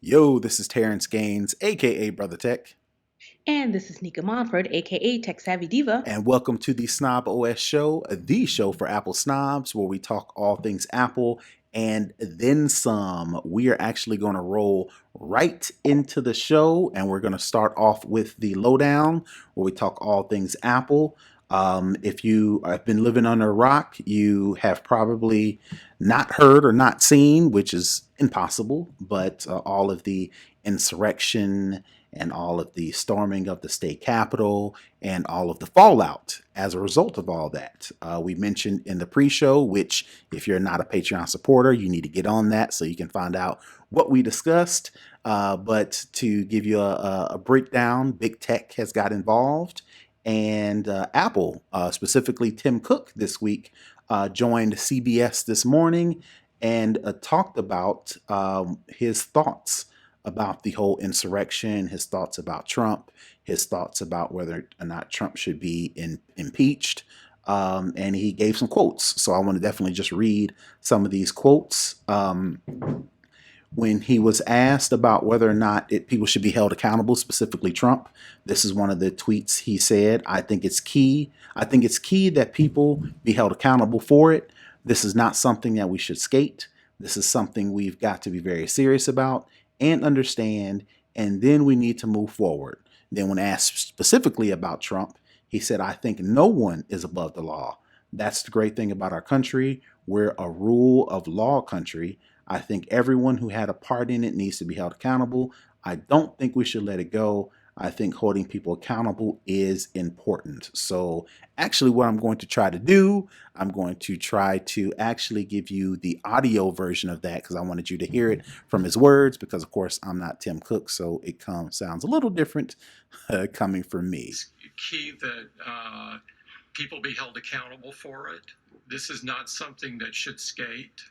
Yo, this is Terrance Gaines, aka Brother Tech, And this is Nica Montford, aka Tech Savvy Diva. and welcome to the snobOS show, the show for Apple snobs, where we talk all things Apple and then some. We are actually going to roll right into the show, and we're going to start off with the lowdown, where we talk all things Apple. If you have been living under a rock, you have probably not heard or not seen, which is impossible, but all of the insurrection and all of the storming of the state capitol and all of the fallout as a result of all that. We mentioned in the pre-show, which if you're not a Patreon supporter, you need to get on that so you can find out what we discussed. But to give you a breakdown, Big Tech has got involved, and Apple, specifically Tim Cook this week, joined CBS this morning and talked about his thoughts about the whole insurrection, his thoughts about Trump, his thoughts about whether or not Trump should be impeached. And he gave some quotes. So I want to definitely just read some of these quotes. When he was asked about whether or not people should be held accountable, specifically Trump, this is one of the tweets he said. I think it's key. I think it's key that people be held accountable for it. This is not something that we should skate. This is something we've got to be very serious about and understand, and then we need to move forward. Then when asked specifically about Trump, he said, I think no one is above the law. That's the great thing about our country. We're a rule of law country. I think everyone who had a part in it needs to be held accountable. I don't think we should let it go. I think holding people accountable is important. So actually what I'm going to try to do, I'm going to try to actually give you the audio version of that because I wanted you to hear it from his words because, of course, I'm not Tim Cook, so it sounds a little different coming from me. It's key that people be held accountable for it. This is not something that should skate.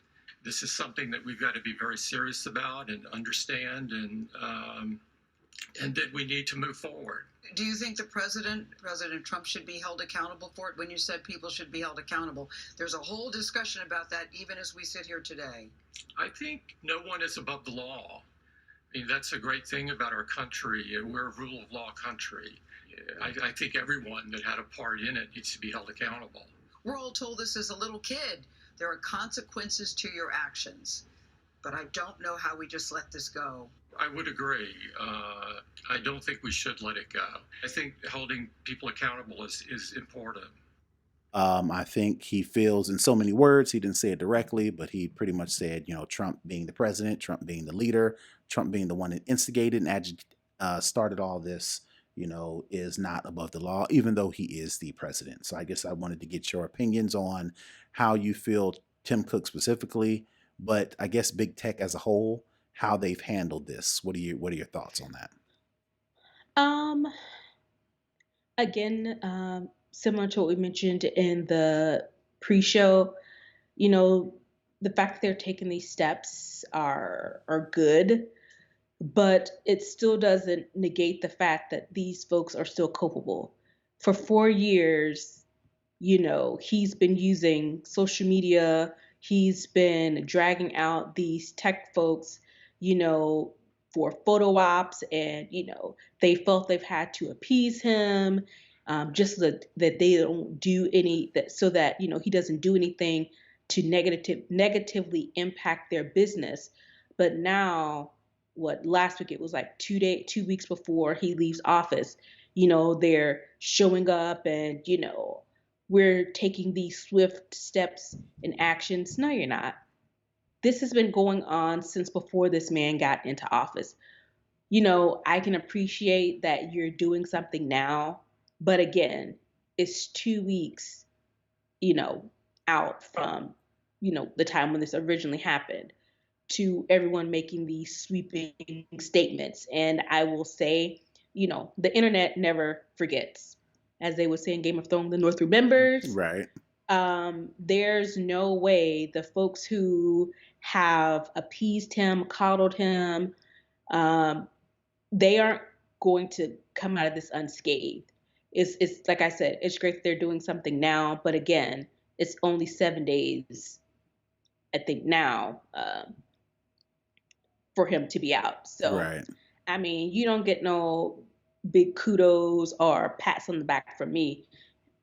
This is something that we've got to be very serious about and understand, and that we need to move forward. Do you think President Trump, should be held accountable for it? When you said people should be held accountable, there's a whole discussion about that even as we sit here today. I think no one is above the law. I mean, that's a great thing about our country. We're a rule of law country. I think everyone that had a part in it needs to be held accountable. We're all told this as a little kid. There are consequences to your actions. But I don't know how we just let this go. I would agree. I don't think we should let it go. I think holding people accountable is important. I think he feels in so many words, he didn't say it directly, but he pretty much said, Trump being the president, Trump being the leader, Trump being the one that instigated and started all this, is not above the law, even though he is the president. So I guess I wanted to get your opinions on how you feel Tim Cook specifically, but I guess Big Tech as a whole, how they've handled this. What are your thoughts on that? Um, again, similar to what we mentioned in the pre-show, the fact that they're taking these steps are good, but it still doesn't negate the fact that these folks are still culpable. For 4 years, he's been using social media. He's been dragging out these tech folks, for photo ops, and they felt they've had to appease him, just so that they don't do so that he doesn't do anything to negatively impact their business. But now, what last week it was like 2 weeks before he leaves office, they're showing up and we're taking these swift steps and actions. No, you're not. This has been going on since before this man got into office. I can appreciate that you're doing something now, but again, it's 2 weeks, you know, out from, the time when this originally happened to everyone making these sweeping statements. And I will say, the internet never forgets. As they would say in Game of Thrones, the North remembers. Right. There's no way the folks who have appeased him, coddled him, they aren't going to come out of this unscathed. It's like I said, it's great that they're doing something now, but again, it's only 7 days, I think now. for him to be out. So, Right. I mean, you don't get no big kudos or pats on the back from me.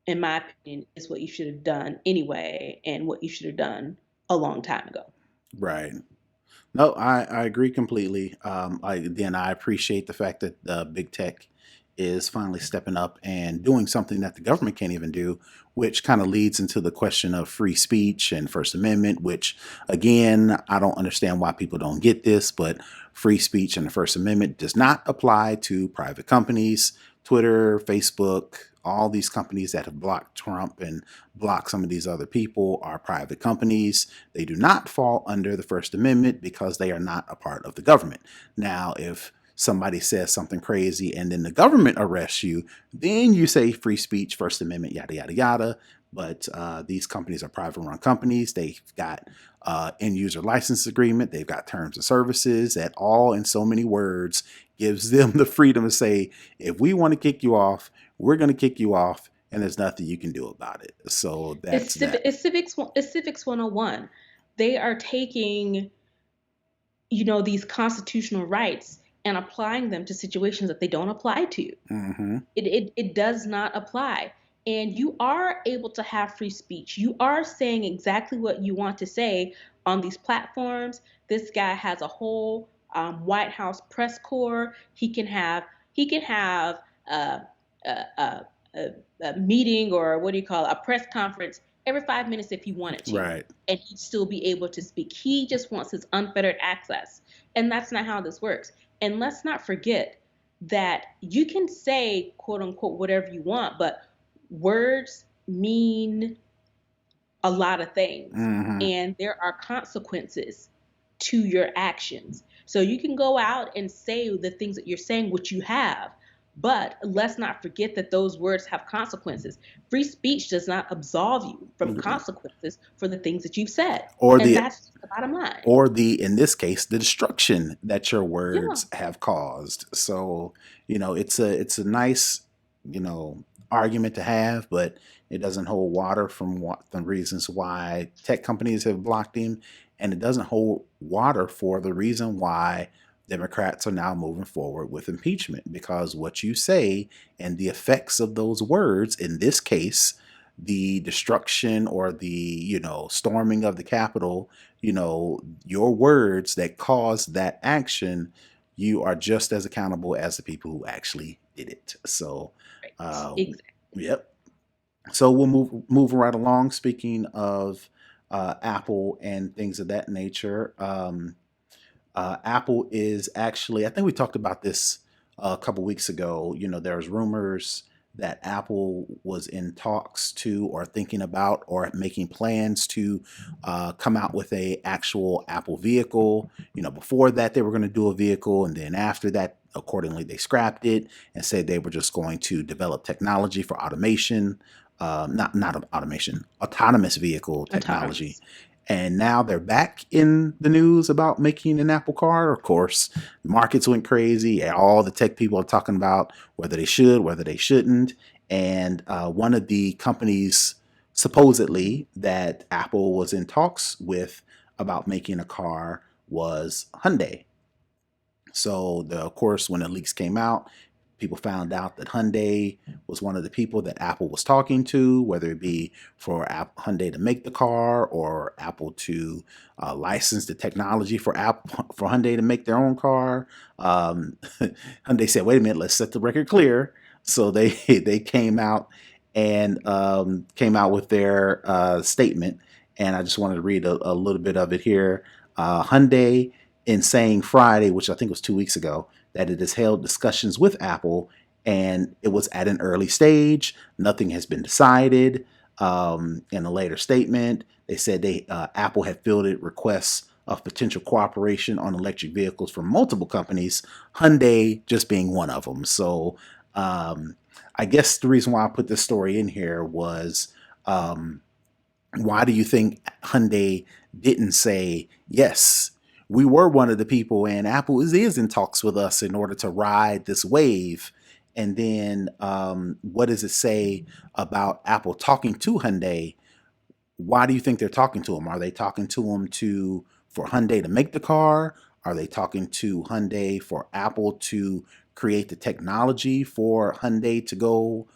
In my opinion, is what you should have done anyway, and what you should have done a long time ago. Right. No, I agree completely. I appreciate the fact that big tech is finally stepping up and doing something that the government can't even do, which kind of leads into the question of free speech and First Amendment, which again, I don't understand why people don't get this, but free speech and the First Amendment does not apply to private companies. Twitter, Facebook, all these companies that have blocked Trump and blocked some of these other people are private companies. They do not fall under the First Amendment because they are not a part of the government. Now, if somebody says something crazy and then the government arrests you, then you say free speech, First Amendment, yada, yada, yada. But these companies are private run companies. They've got end user license agreement. They've got terms of services that all in so many words gives them the freedom to say, if we want to kick you off, we're going to kick you off, and there's nothing you can do about it. So that's that. It's civics 101. They are taking, these constitutional rights and applying them to situations that they don't apply to. Mm-hmm. It does not apply. And you are able to have free speech. You are saying exactly what you want to say on these platforms. This guy has a whole White House press corps. He can have uh, a, a, a, a meeting, or what do you call it, a press conference every 5 minutes if he wanted to, Right. and he'd still be able to speak. He just wants his unfettered access, and that's not how this works. And let's not forget that you can say, quote unquote, whatever you want, but words mean a lot of things, Mm-hmm. and there are consequences to your actions. So you can go out and say the things that you're saying, which you have, but let's not forget that those words have consequences. Free speech does not absolve you from consequences for the things that you've said, Or and the that's the bottom line. or the in this case the destruction that your Yeah. words have caused. So it's a nice argument to have, but it doesn't hold water from what the reasons why tech companies have blocked him, and it doesn't hold water for the reason why Democrats are now moving forward with impeachment, because what you say and the effects of those words, in this case the destruction or the storming of the Capitol, your words that caused that action, you are just as accountable as the people who actually did it. So Right. uh, Exactly. yep. So we'll move right along. Speaking of Apple and things of that nature, Apple is actually, I think we talked about this a couple weeks ago. There's rumors that Apple was in talks to, or thinking about, or making plans to come out with a actual Apple vehicle. Before that they were going to do a vehicle, and then after that, accordingly, they scrapped it and said they were just going to develop technology for automation, not automation, autonomous vehicle technology. Autonomous. And now they're back in the news about making an Apple car. Of course, markets went crazy. All the tech people are talking about whether they should, whether they shouldn't. And one of the companies supposedly that Apple was in talks with about making a car was Hyundai. So, of course, when the leaks came out, people found out that Hyundai was one of the people that Apple was talking to, whether it be for Hyundai to make the car or Apple to license the technology for Hyundai to make their own car. Hyundai said, "Wait a minute, let's set the record clear." So they they came out with their statement, and I just wanted to read a little bit of it here. Hyundai, in saying Friday, which I think was 2 weeks ago, that it has held discussions with Apple and it was at an early stage. Nothing has been decided. In a later statement, they said Apple had fielded requests of potential cooperation on electric vehicles from multiple companies, Hyundai just being one of them. So I guess the reason why I put this story in here was, why do you think Hyundai didn't say, yes, we were one of the people and Apple is in talks with us in order to ride this wave? And then what does it say about Apple talking to Hyundai? Why do you think they're talking to them? Are they talking to them for Hyundai to make the car? Are they talking to Hyundai for Apple to create the technology for Hyundai to go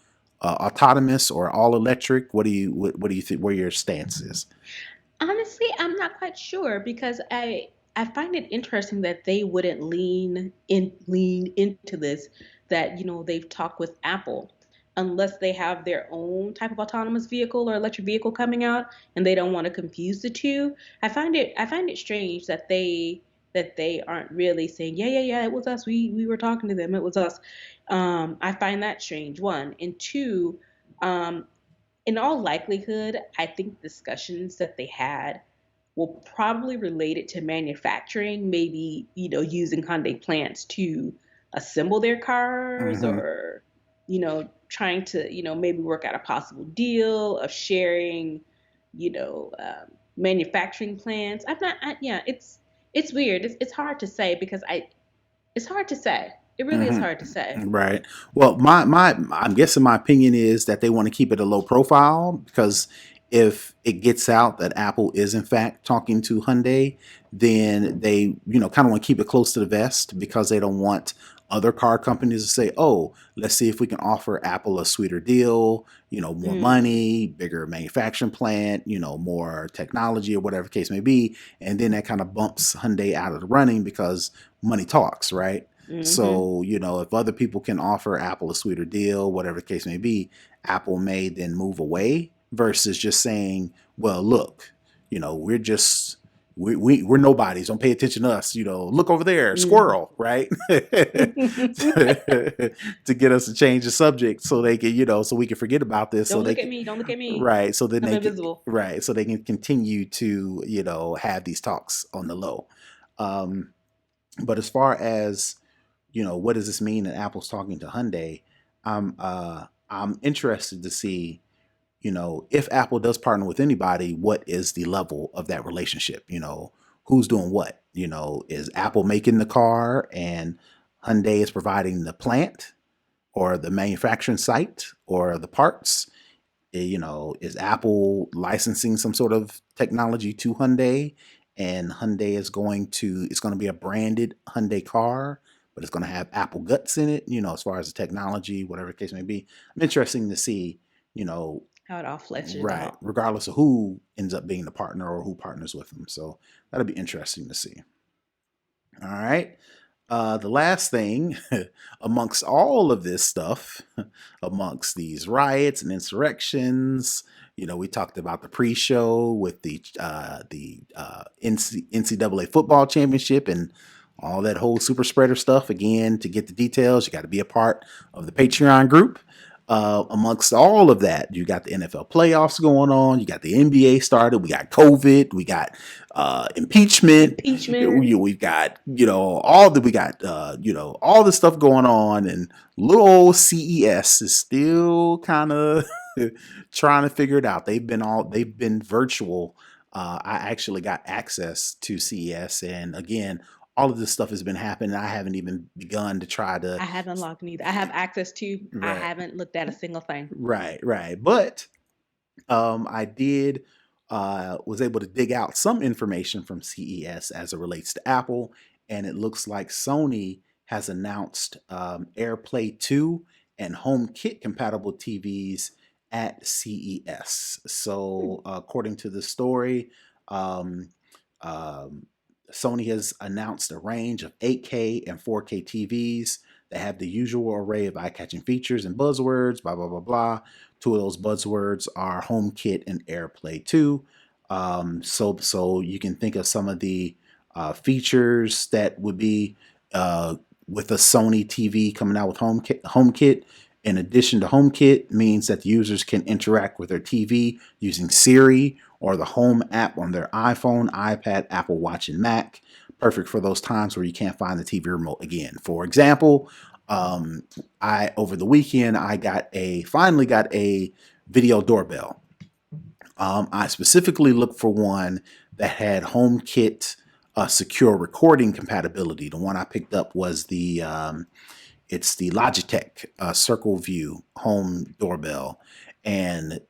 autonomous or all electric? What do you think? Where your stance is? Honestly, I'm not quite sure because I find it interesting that they wouldn't lean into this, that they've talked with Apple unless they have their own type of autonomous vehicle or electric vehicle coming out and they don't want to confuse the two. I find it strange that they aren't really saying, yeah, yeah, yeah, it was us. We were talking to them. It was us. I find that strange, one. And two, um, in all likelihood, I think discussions that they had will probably relate it to manufacturing, maybe, using Hyundai plants to assemble their cars, Hmm. or, trying to, maybe work out a possible deal of sharing, you know, um, manufacturing plants. Yeah, it's weird. It's hard to say because it's hard to say. It really is Hmm. hard to say. Right. Well, I'm guessing my opinion is that they want to keep it a low profile because if it gets out that Apple is in fact talking to Hyundai, then they, kind of want to keep it close to the vest because they don't want other car companies to say, "Oh, let's see if we can offer Apple a sweeter deal, more Mm, money, bigger manufacturing plant, more technology or whatever the case may be." And then that kind of bumps Hyundai out of the running because money talks, right? mm-hmm. So, if other people can offer Apple a sweeter deal, whatever the case may be, Apple may then move away versus just saying, well, look, we're just, we're nobodies. Don't pay attention to us. Look over there, Mm. squirrel, right? To get us to change the subject so they can, so we can forget about this so Don't they look at can, me. Don't look at me. right. So then I'm they can, invisible. right. So they can continue to, have these talks on the low. Um, but as far as what does this mean that Apple's talking to Hyundai? I'm interested to see, if Apple does partner with anybody, what is the level of that relationship? Who's doing what? Is Apple making the car and Hyundai is providing the plant or the manufacturing site or the parts? Is Apple licensing some sort of technology to Hyundai, and Hyundai it's going to be a branded Hyundai car, but it's going to have Apple guts in it. As far as the technology, whatever the case may be, I'm interested to see. You know, How it all fleshes right, out. regardless of who ends up being the partner or who partners with them. So that'll be interesting to see. All right. The last thing, amongst all of this stuff, amongst these riots and insurrections, we talked about the pre-show with the NCAA football championship and all that whole super spreader stuff. Again, to get the details, you got to be a part of the Patreon group. Amongst all of that, you got the NFL playoffs going on. You got the NBA started. We got COVID. We got impeachment. Impeachment. We've got all the we got all the stuff going on, and little old CES is still kind of trying to figure it out. They've been virtual. I actually got access to CES, and again, all of this stuff has been happening. I haven't even begun to try to. I haven't logged in either. I have access to. I Right, haven't looked at a single thing. right. But I did was able to dig out some information from CES as it relates to Apple, and it looks like Sony has announced AirPlay 2 and HomeKit compatible TVs at CES. Hmm. So, according to the story, um, um, Sony has announced a range of 8K and 4K TVs that have the usual array of eye-catching features and buzzwords, blah, blah, blah, blah. Two of those buzzwords are HomeKit and AirPlay 2. So you can think of some of the features that would be with a Sony TV coming out with HomeKit. In addition to HomeKit, means that the users can interact with their TV using Siri or the Home app on their iPhone, iPad, Apple Watch, and Mac. Perfect for those times where you can't find the TV remote again. For example, um, I over the weekend I finally got a video doorbell. I specifically looked for one that had HomeKit secure recording compatibility. The one I picked up was it's the Logitech Circle View home doorbell, and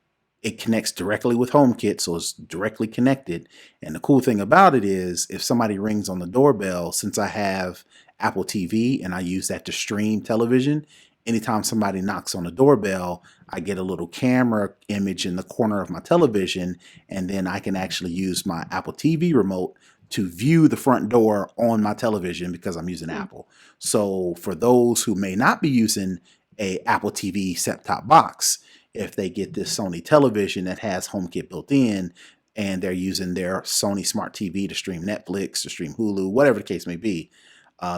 it connects directly with HomeKit, so it's directly connected. And the cool thing about it is if somebody rings on the doorbell, since I have Apple TV and I use that to stream television, anytime somebody knocks on the doorbell, I get a little camera image in the corner of my television, and then I can actually use my Apple TV remote to view the front door on my television because I'm using Apple. So for those who may not be using a Apple TV set-top box, if they get this Sony television that has HomeKit built in and they're using their Sony Smart TV to stream Netflix, to stream Hulu, whatever the case may be,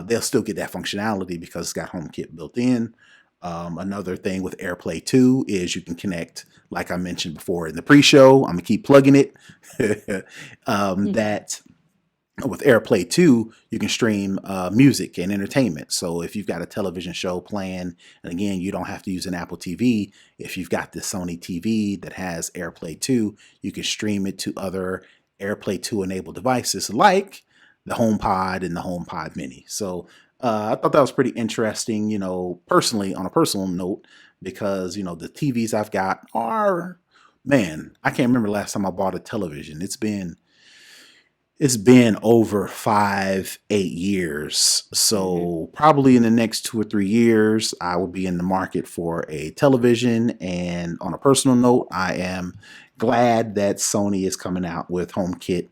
they'll still get that functionality because it's got HomeKit built in. Another thing with AirPlay 2 is you can connect, like I mentioned before in the pre-show, I'm going to keep plugging it, that with AirPlay 2, you can stream music and entertainment. So if you've got a television show playing, and again, you don't have to use an Apple TV. If you've got this Sony TV that has AirPlay 2, you can stream it to other AirPlay 2 enabled devices like the HomePod and the HomePod Mini. So I thought that was pretty interesting, personally, on a personal note, because, the TVs I've got are, man, I can't remember the last time I bought a television. It's been over 8 years. So probably in the next 2 or 3 years, I will be in the market for a television. And on a personal note, I am glad that Sony is coming out with HomeKit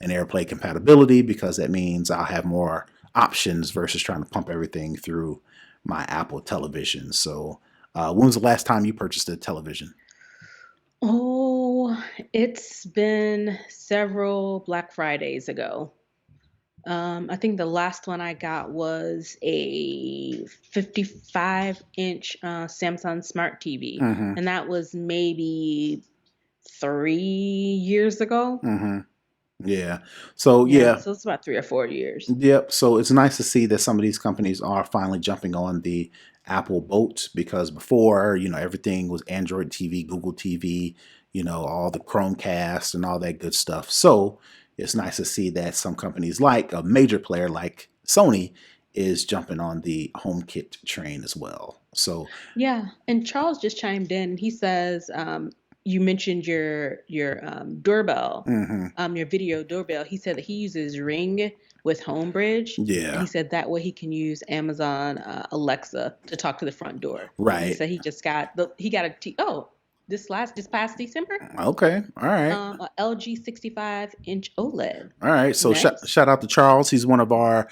and AirPlay compatibility, because that means I'll have more options versus trying to pump everything through my Apple television. So when was the last time you purchased a television? Oh, it's been several Black Fridays ago. I think the last one I got was a 55-inch Samsung Smart TV, and that was maybe 3 years ago. Yeah. So So it's about 3 or 4 years. Yep. So it's nice to see that some of these companies are finally jumping on the Apple boat, because before, everything was Android TV, Google TV, all the Chromecast and all that good stuff. So it's nice to see that some companies, like a major player like Sony, is jumping on the HomeKit train as well. So Yeah, and Charles just chimed in. He says, you mentioned your doorbell, your video doorbell. He said that he uses Ring with Homebridge. Yeah. And he said that way he can use Amazon Alexa to talk to the front door. Right. He said he just got this past December. Okay. All right. A LG 65-inch OLED. All right. So Nice. shout out to Charles. He's one of our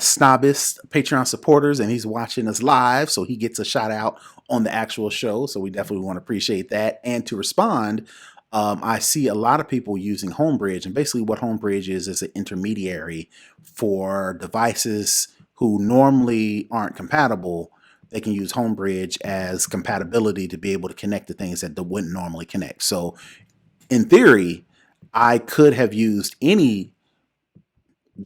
snobOS Patreon supporters, and he's watching us live, so he gets a shout out on the actual show. So we definitely want to appreciate that. And to respond, I see a lot of people using Homebridge, and basically what Homebridge is an intermediary for devices who normally aren't compatible. They can use Homebridge as compatibility to be able to connect to things that they wouldn't normally connect. So in theory, I could have used any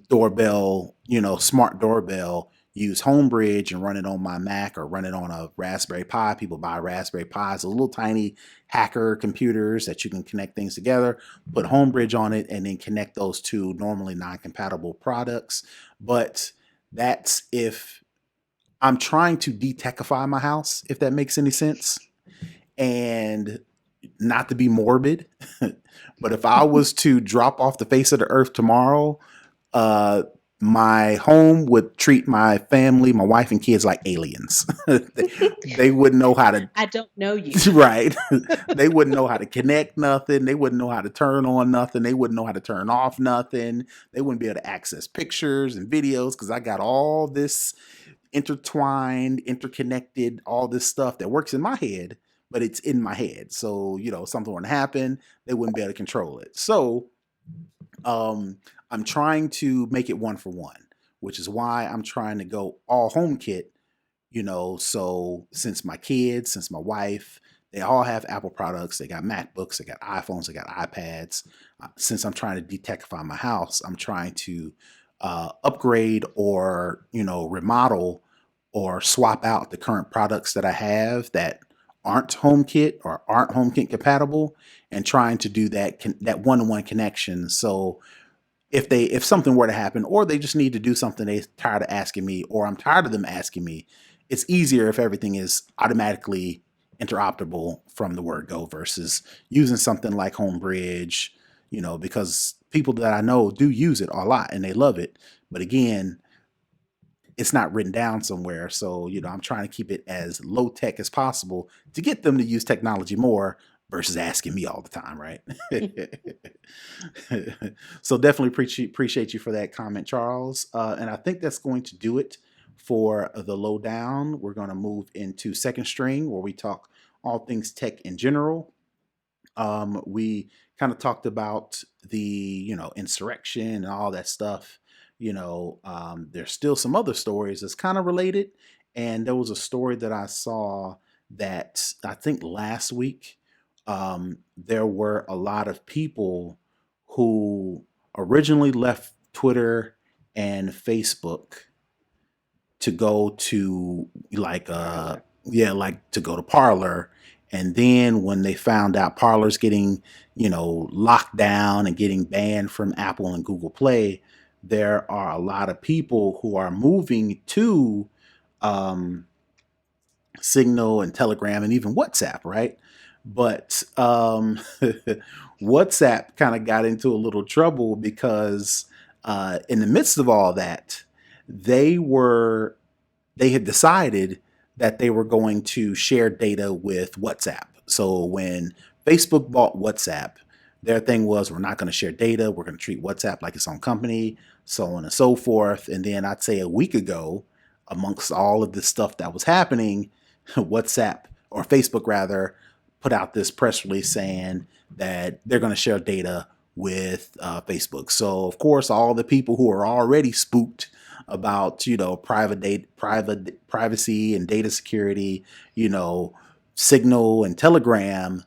doorbell, smart doorbell, use Homebridge and run it on my Mac or run it on a Raspberry Pi. People buy Raspberry Pis, little tiny hacker computers that you can connect things together, put Homebridge on it, and then connect those two normally non-compatible products. But that's if I'm trying to de-techify my house, if that makes any sense. And not to be morbid, but if I was to drop off the face of the earth tomorrow, my home would treat my family, my wife and kids, like aliens. They wouldn't know how to. I don't know you. Right. They wouldn't know how to connect nothing. They wouldn't know how to turn on nothing. They wouldn't know how to turn off nothing. They wouldn't be able to access pictures and videos because I got all this intertwined, interconnected, all this stuff that works in my head, but it's in my head. So, something would happen, they wouldn't be able to control it. So, I'm trying to make it one for one, which is why I'm trying to go all HomeKit, so since my kids, since my wife, they all have Apple products, they got MacBooks, they got iPhones, they got iPads. Since I'm trying to de-techify my house, I'm trying to upgrade or remodel or swap out the current products that I have that aren't HomeKit or aren't HomeKit compatible, and trying to do that one-to-one connection. So if something were to happen, or they just need to do something they're tired of asking me, or I'm tired of them asking me, it's easier if everything is automatically interoperable from the word go versus using something like Homebridge, because people that I know do use it a lot and they love it. But again, it's not written down somewhere. So, I'm trying to keep it as low tech as possible to get them to use technology more versus asking me all the time, right? So definitely appreciate you for that comment, Charles. And I think that's going to do it for the lowdown. We're going to move into second string where we talk all things tech in general. We kind of talked about the insurrection and all that stuff. There's still some other stories that's kind of related, and there was a story that I saw that I think last week. There were a lot of people who originally left Twitter and Facebook to go to Parlor. like to go to Parlor. And then when they found out Parlor's getting, locked down and getting banned from Apple and Google Play, there are a lot of people who are moving to um, Signal and Telegram and even WhatsApp, right? But WhatsApp kind of got into a little trouble because in the midst of all that, they were they had decided that they were going to share data with WhatsApp. So when Facebook bought WhatsApp, their thing was, we're not going to share data. We're going to treat WhatsApp like its own company, so on and so forth. And then I'd say a week ago, amongst all of this stuff that was happening, WhatsApp, or Facebook rather, put out this press release saying that they're going to share data with Facebook. So of course, all the people who are already spooked about private privacy and data security, Signal and Telegram,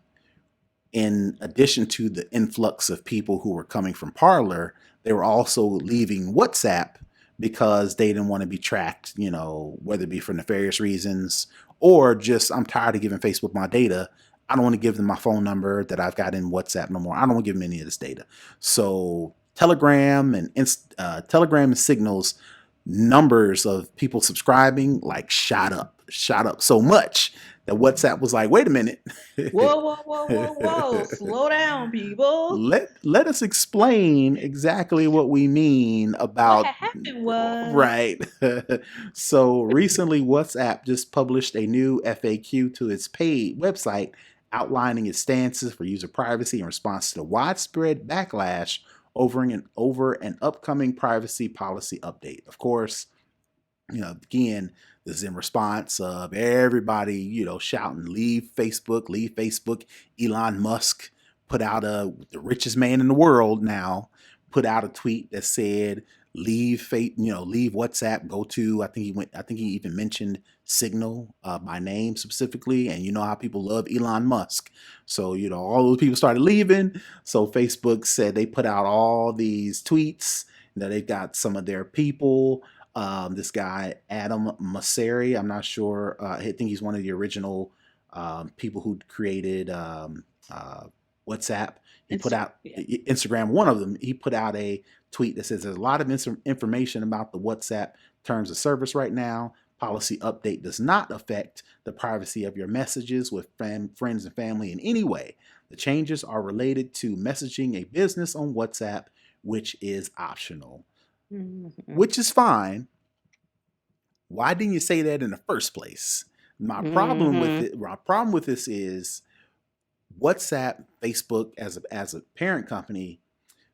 in addition to the influx of people who were coming from Parler, they were also leaving WhatsApp because they didn't want to be tracked, whether it be for nefarious reasons or just, I'm tired of giving Facebook my data. I don't want to give them my phone number that I've got in WhatsApp no more. I don't want to give them any of this data. So Telegram and Signal's numbers of people subscribing shot up so much that WhatsApp was like, wait a minute. Whoa. Slow down, people. Let us explain exactly what we mean What about had happened was. right. So recently WhatsApp just published a new FAQ to its paid website outlining its stances for user privacy in response to the widespread backlash over an upcoming privacy policy update. Of course, again, this is in response of everybody, shouting, leave Facebook, leave Facebook. Elon Musk put out the richest man in the world now, put out a tweet that said, leave leave WhatsApp, go to, I think he even mentioned Signal by name specifically. And you know how people love Elon Musk. So, all those people started leaving. So Facebook said they put out all these tweets. They've got some of their people. This guy, Adam Mosseri, I'm not sure. I think he's one of the original people who created WhatsApp. He put out Instagram, one of them. He put out a tweet that says there's a lot of information about the WhatsApp terms of service right now. Policy update does not affect the privacy of your messages with friends and family in any way. The changes are related to messaging a business on WhatsApp, which is optional. Mm-hmm. Which is fine. Why didn't you say that in the first place? My problem with this is WhatsApp, Facebook as a parent company,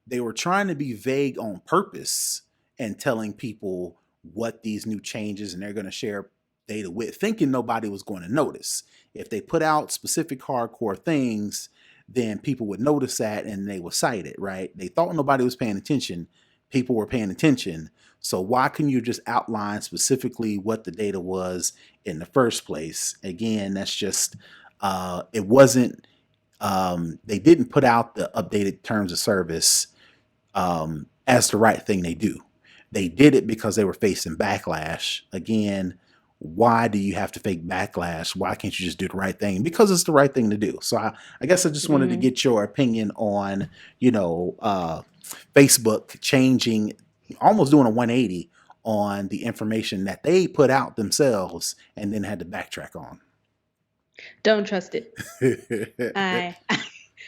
they were trying to be vague on purpose and telling people what these new changes and they're going to share data with, thinking nobody was going to notice. If they put out specific hardcore things, then people would notice that and they would cite it, right? They thought nobody was paying attention. People were paying attention. So why couldn't you just outline specifically what the data was in the first place? Again, that's just, it wasn't, they didn't put out the updated terms of service as the right thing they do. They did it because they were facing backlash. Again, why do you have to fake backlash? Why can't you just do the right thing? Because it's the right thing to do. So I guess I just wanted to get your opinion on, Facebook changing, almost doing a 180 on the information that they put out themselves and then had to backtrack on. Don't trust it. I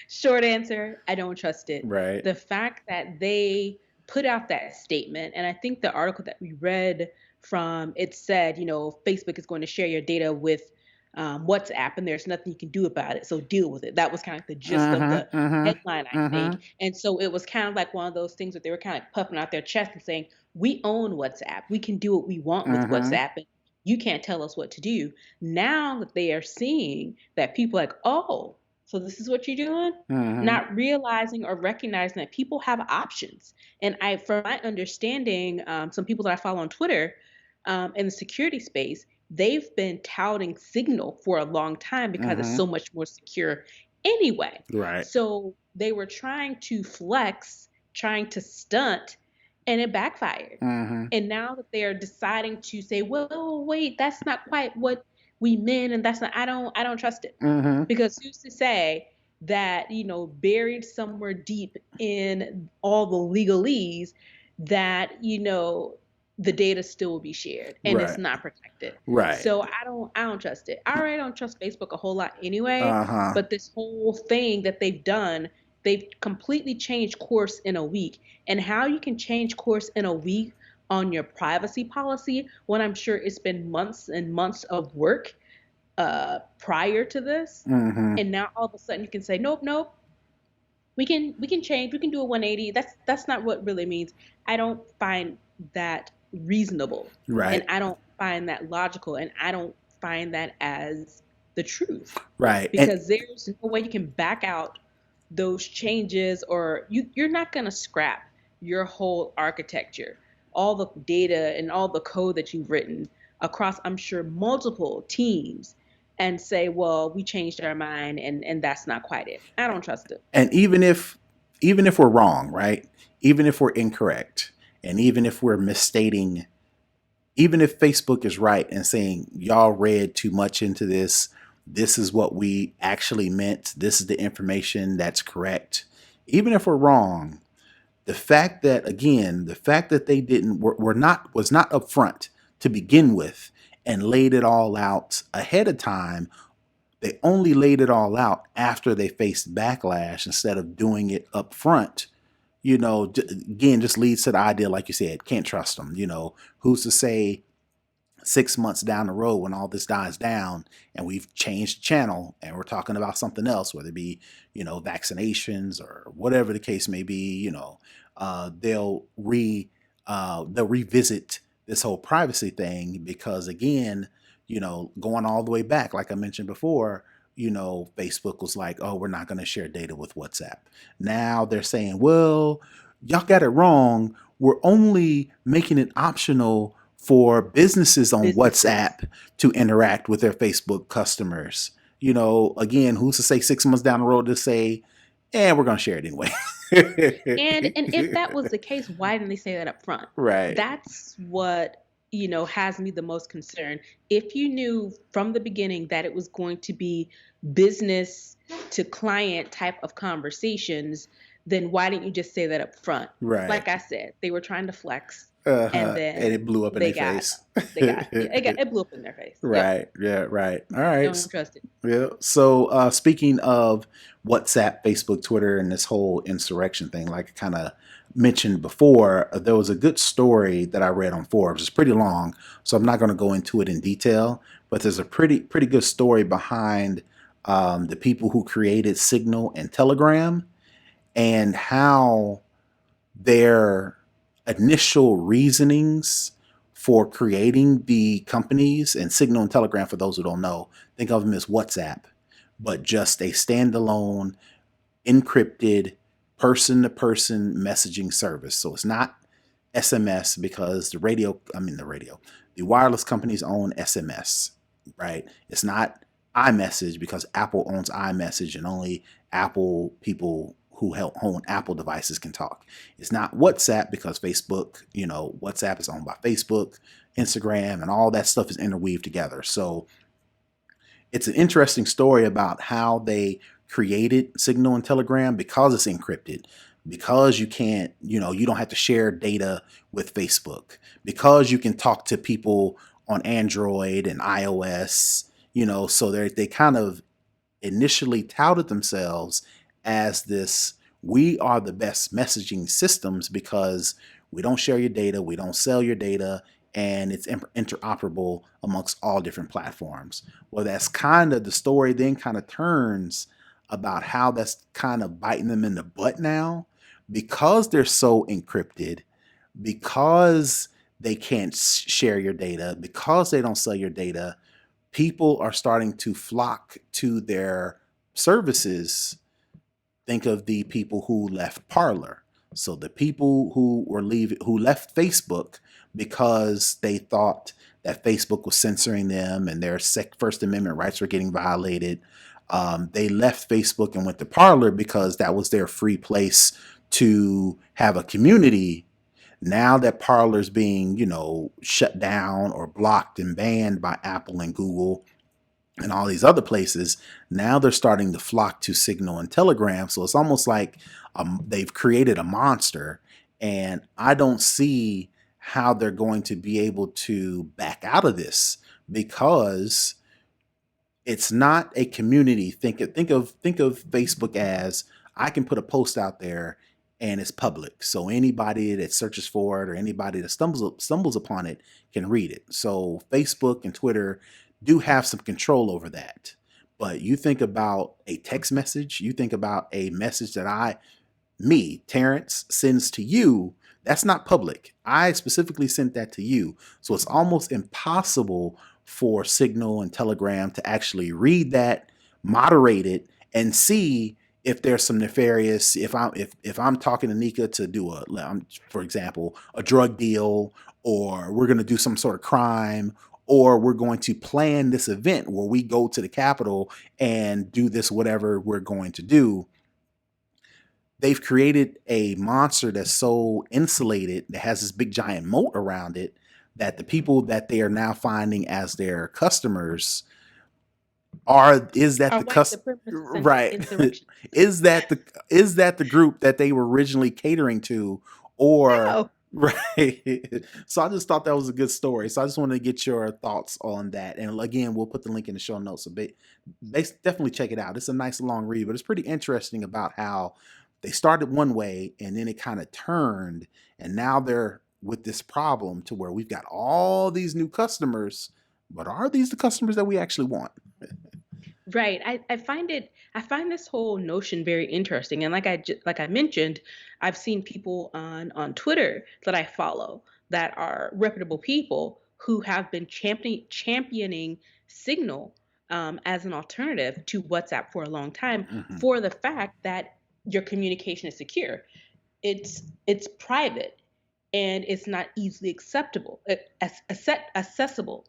Short answer, I don't trust it. Right. The fact that they put out that statement, and I think the article that we read from it said, Facebook is going to share your data with WhatsApp, and there's nothing you can do about it. So deal with it. That was kind of the gist of the headline, I think. And so it was kind of like one of those things that they were kind of like puffing out their chest and saying, "We own WhatsApp. We can do what we want with WhatsApp, and you can't tell us what to do." Now that they are seeing that people are like, "Oh, so this is what you're doing," not realizing or recognizing that people have options. And from my understanding, some people that I follow on Twitter in the security space, they've been touting Signal for a long time because it's so much more secure anyway. Right. So they were trying to flex, trying to stunt, and it backfired. And now that they're deciding to say, "Well, wait, that's not quite what we meant, and that's not," I don't trust it. Because who's to say that, buried somewhere deep in all the legalese that, the data still will be shared and it's Right. not protected. Right. So I don't trust it. I already don't trust Facebook a whole lot anyway. Uh-huh. But this whole thing that they've done, they've completely changed course in a week. And how you can change course in a week on your privacy policy when I'm sure it's been months and months of work prior to this, and now all of a sudden you can say, "Nope, nope, we can change, we can do a 180." That's not what really means. I don't find that reasonable, Right. and I don't find that logical, and I don't find that as the truth, Right. because there's no way you can back out those changes, or you're not going to scrap your whole architecture, all the data and all the code that you've written across, I'm sure, multiple teams, and say, "Well, we changed our mind, and that's not quite it." I don't trust it. And even if we're wrong, right? Even if we're incorrect, and even if we're misstating, even if Facebook is right and saying y'all read too much into this, this is what we actually meant, this is the information that's correct. Even if we're wrong, the fact that they was not upfront to begin with and laid it all out ahead of time. They only laid it all out after they faced backlash instead of doing it up front. Again, just leads to the idea, like you said, can't trust them. Who's to say 6 months down the road when all this dies down and we've changed the channel and we're talking about something else, whether it be, vaccinations or whatever the case may be, they'll revisit this whole privacy thing because, again, going all the way back, like I mentioned before, Facebook was like, "Oh, we're not going to share data with WhatsApp." Now they're saying, "Well, y'all got it wrong. We're only making it optional for businesses on WhatsApp to interact with their Facebook customers." Again, who's to say 6 months down the road to say, we're going to share it anyway. And if that was the case, why didn't they say that up front? Right. That's what, has me the most concerned. If you knew from the beginning that it was going to be business to client type of conversations, then why didn't you just say that up front? Right. Like I said, they were trying to flex. And then it blew up in their face. It blew up in their face. Right. Yep. Yeah. Right. All right. Don't trust it. Yeah. So speaking of WhatsApp, Facebook, Twitter, and this whole insurrection thing, like I kind of mentioned before, there was a good story that I read on Forbes. It's pretty long, so I'm not going to go into it in detail. But there's a pretty good story behind the people who created Signal and Telegram and how their initial reasonings for creating the companies, and Signal and Telegram, for those who don't know, think of them as WhatsApp, but just a standalone encrypted person-to-person messaging service. So it's not SMS because the wireless companies own SMS, right? It's not iMessage because Apple owns iMessage and only Apple people who own Apple devices can talk. It's not WhatsApp because Facebook, WhatsApp is owned by Facebook, Instagram, and all that stuff is interweaved together. So it's an interesting story about how they created Signal and Telegram because it's encrypted, because you can't, you don't have to share data with Facebook, because you can talk to people on Android and iOS, So they kind of initially touted themselves as this, we are the best messaging systems because we don't share your data, we don't sell your data, and it's interoperable amongst all different platforms. Well, that's kind of the story then kind of turns about how that's kind of biting them in the butt now because they're so encrypted, because they can't share your data, because they don't sell your data. People are starting to flock to their services. Think of the people who left Parler. So the people who left Facebook because they thought that Facebook was censoring them and their First Amendment rights were getting violated. They left Facebook and went to Parler because that was their free place to have a community. Now that Parler's being, shut down or blocked and banned by Apple and Google and all these other places, now they're starting to flock to Signal and Telegram. So it's almost like they've created a monster, and I don't see how they're going to be able to back out of this because it's not a community. Think of Facebook as, I can put a post out there and it's public, so anybody that searches for it or anybody that stumbles upon it can read it. So Facebook and Twitter do have some control over that. But you think about a text message, you think about a message that Terrance, sends to you, that's not public. I specifically sent that to you. So it's almost impossible for Signal and Telegram to actually read that, moderate it, and see if there's some nefarious, if I'm talking to Nica to do for example, a drug deal, or we're going to do some sort of crime, or we're going to plan this event where we go to the Capitol and do this, whatever we're going to do. They've created a monster that's so insulated, that has this big giant moat around it, that the people that they are now finding as their customers is that the right is that the group that they were originally catering to, or right. So I just thought that was a good story. So I just wanted to get your thoughts on that. And again, we'll put the link in the show notes. So they definitely check it out. It's a nice long read, but it's pretty interesting about how they started one way and then it kind of turned, and now they're with this problem to where we've got all these new customers, but are these the customers that we actually want? Right. I find this whole notion very interesting. And like I mentioned, I've seen people on Twitter that I follow that are reputable people who have been championing Signal as an alternative to WhatsApp for a long time, for the fact that your communication is secure. It's private and it's not easily accessible.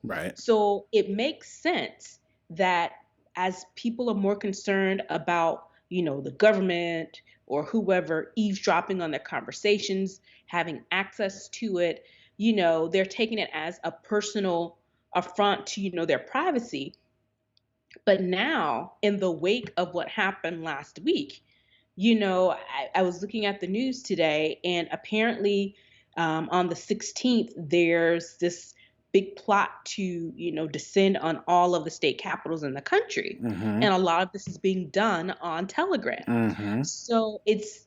Right. So it makes sense that as people are more concerned about, the government or whoever eavesdropping on their conversations, having access to it, they're taking it as a personal affront to, their privacy. But now, in the wake of what happened last week, I was looking at the news today, and apparently on the 16th, there's this big plot to, descend on all of the state capitals in the country. And a lot of this is being done on Telegram. So it's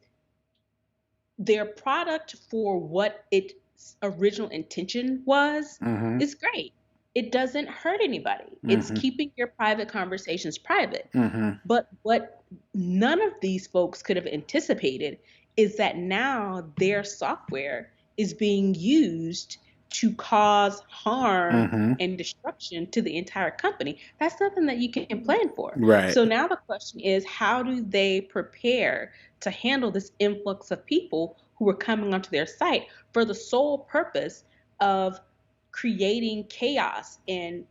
their product for what its original intention was is great. It doesn't hurt anybody. It's keeping your private conversations private. But what none of these folks could have anticipated is that now their software is being used to cause harm and destruction to the entire company. That's nothing that you can plan for. Right. So now the question is, how do they prepare to handle this influx of people who are coming onto their site for the sole purpose of creating chaos and,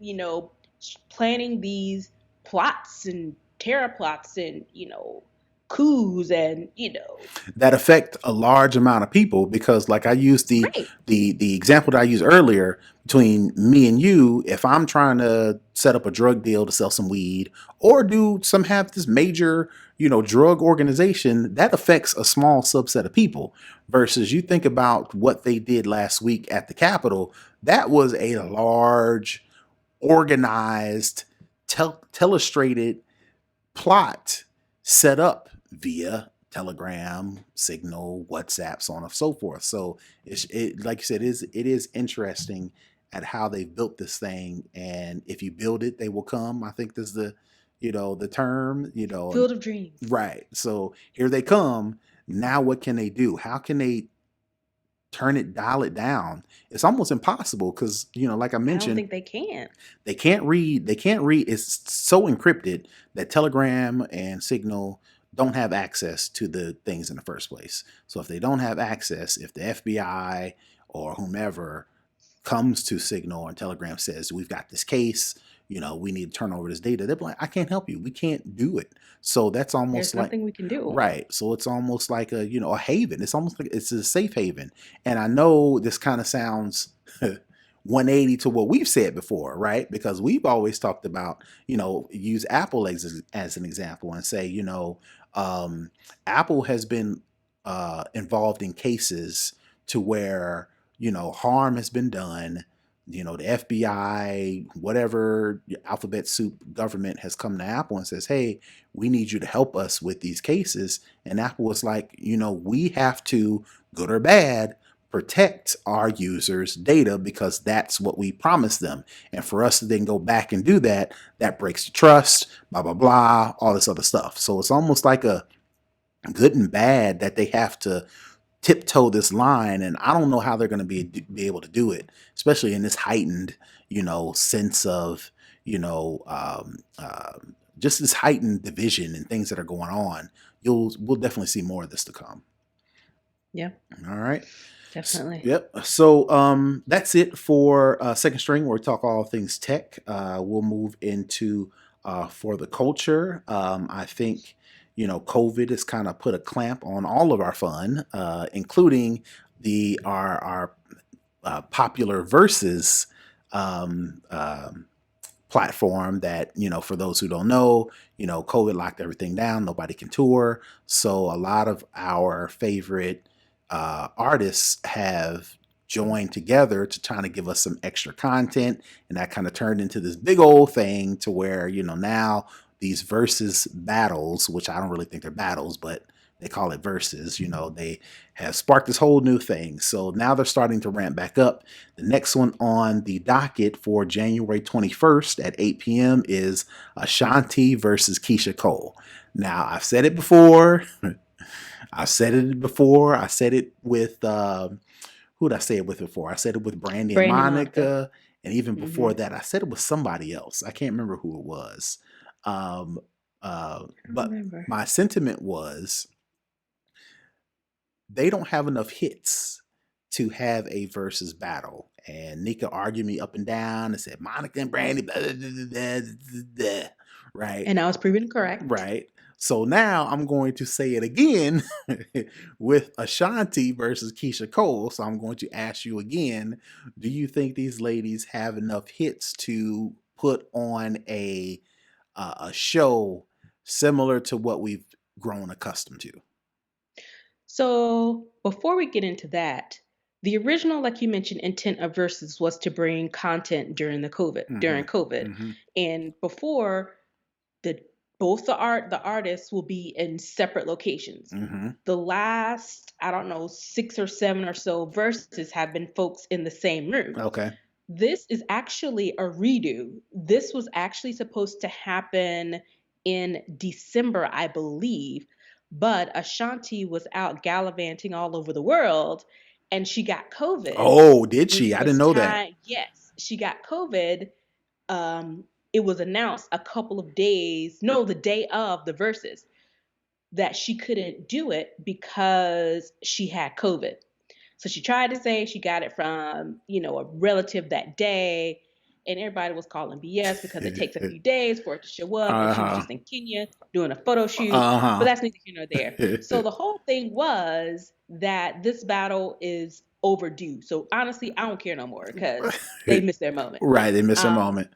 planning these plots and terror plots and, coups and, that affect a large amount of people? Because like I used the example that I used earlier between me and you, if I'm trying to set up a drug deal to sell some weed or have this major, drug organization, that affects a small subset of people, versus you think about what they did last week at the Capitol. That was a large, organized telestrated plot set up via Telegram, Signal, WhatsApp, so on and so forth. So like you said, it is interesting at how they built this thing, and if you build it, they will come. I think this is the term, Field of dreams. right. So here they come. Now what can they do? How can they dial it down? It's almost impossible because, like I I don't mentioned, think they can. they can't read. It's so encrypted that Telegram and Signal don't have access to the things in the first place. So if they don't have access, if the FBI or whomever comes to Signal and Telegram says, we've got this case, we need to turn over this data, they're like, I can't help you. We can't do it. So that's almost There's like, nothing we can do. right. So it's almost like a haven. It's almost like it's a safe haven. And I know this kind of sounds 180 to what we've said before, right? Because we've always talked about, use Apple as an example and say, Apple has been involved in cases to where, harm has been done. The FBI, whatever alphabet soup government has come to Apple and says, hey, we need you to help us with these cases. And Apple was like, we have to, good or bad, protect our users' data because that's what we promised them. And for us to then go back and do that, that breaks the trust, blah, blah, blah, all this other stuff. So it's almost like a good and bad that they have to tiptoe this line, and I don't know how they're going to be able to do it, especially in this heightened, sense of, just this heightened division and things that are going on. We'll definitely see more of this to come. Yeah. All right. Definitely. Yep. So that's it for Second String, where we talk all things tech. We'll move into for the culture. I think COVID has kind of put a clamp on all of our fun, including our popular Versus platform that, for those who don't know, COVID locked everything down. Nobody can tour. So a lot of our favorite artists have joined together to try to give us some extra content. And that kind of turned into this big old thing to where, now these versus battles, which I don't really think they're battles, but they call it versus, they have sparked this whole new thing. So now they're starting to ramp back up. The next one on the docket for January 21st at 8 p.m. is Ashanti versus Keisha Cole. Now, I've said it before. I said it with, who did I say it with before? I said it with Brandy and Monica. And even before that, I said it with somebody else. I can't remember who it was. But my sentiment was they don't have enough hits to have a versus battle. And Nica argued me up and down and said, Monica and Brandy, blah, blah, blah, blah, blah, right? And I was proven correct. Right. So now I'm going to say it again with Ashanti versus Keisha Cole. So I'm going to ask you again, do you think these ladies have enough hits to put on a show similar to what we've grown accustomed to? So before we get into that, the original, like you mentioned, intent of Versus was to bring content during COVID. Mm-hmm. And before, both the artists will be in separate locations. Mm-hmm. The last, I don't know, 6 or 7 or so verses have been folks in the same room. Okay. This is actually a redo. This was actually supposed to happen in December, I believe. But Ashanti was out gallivanting all over the world and she got COVID. Oh, did she? I didn't know that. Yes, she got COVID. It was announced the day of the verses, that she couldn't do it because she had COVID. So she tried to say she got it from, a relative that day. And everybody was calling BS because it takes a few days for it to show up. And she was just in Kenya doing a photo shoot. But that's neither here nor there. So the whole thing was that this battle is overdue. So honestly, I don't care no more because they missed their moment. Right. They missed their moment.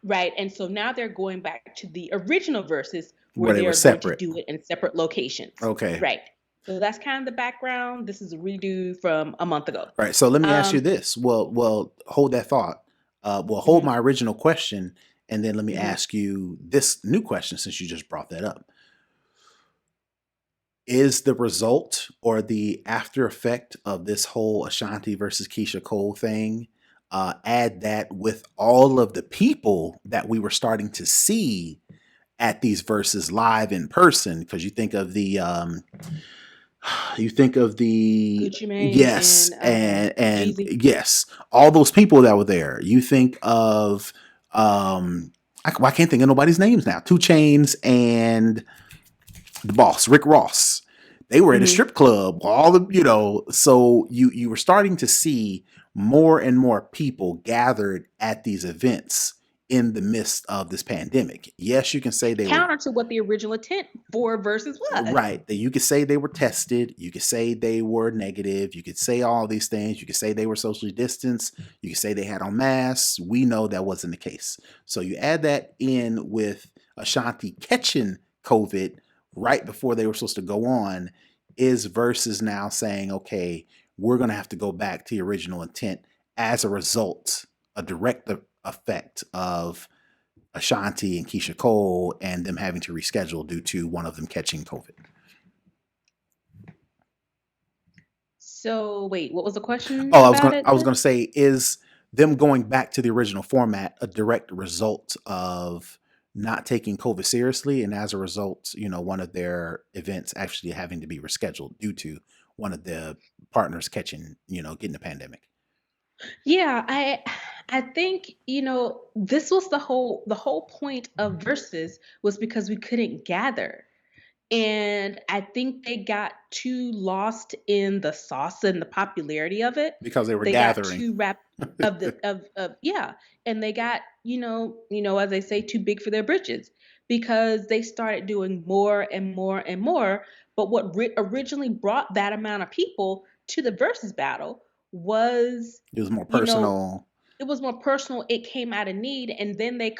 Right. And so now they're going back to the original verses where they are going to do it in separate locations. Okay. Right. So that's kind of the background. This is a redo from a month ago. Right. So let me ask you this. Well, hold that thought. Hold my original question And then let me ask you this new question, since you just brought that up. Is the result or the after effect of this whole Ashanti versus Keisha Cole thing, add that with all of the people that we were starting to see at these verses live in person? Because you think of the Gucci Mane yes, and Jeezy. yes, all those people that were there. You think of I can't think of nobody's names now. 2 Chainz and the boss, Rick Ross. They were at a strip club. All the so you were starting to see more and more people gathered at these events in the midst of this pandemic. Yes, you can say they were Counter to what the original intent for versus was. right. You could say they were tested. You could say they were negative. You could say all these things. You could say they were socially distanced. You could say they had on masks. We know that wasn't the case. So you add that in with Ashanti catching COVID right before they were supposed to go on, is versus now saying, okay, we're going to have to go back to the original intent as a result, a direct effect of Ashanti and Keisha Cole and them having to reschedule due to one of them catching COVID. So wait, what was the question Oh, about it? I was gonna say, is them going back to the original format a direct result of not taking COVID seriously, and as a result, one of their events actually having to be rescheduled due to one of the partners catching, getting the pandemic. Yeah, I think, this was the whole point of versus was because we couldn't gather. And I think they got too lost in the sauce and the popularity of it. Because they were They got gathering. too wrapped of yeah, and they got, as they say, too big for their britches because they started doing more and more and more. But what originally brought that amount of people to the versus battle was, It was more you know, personal. it was more personal. It came out of need, and then they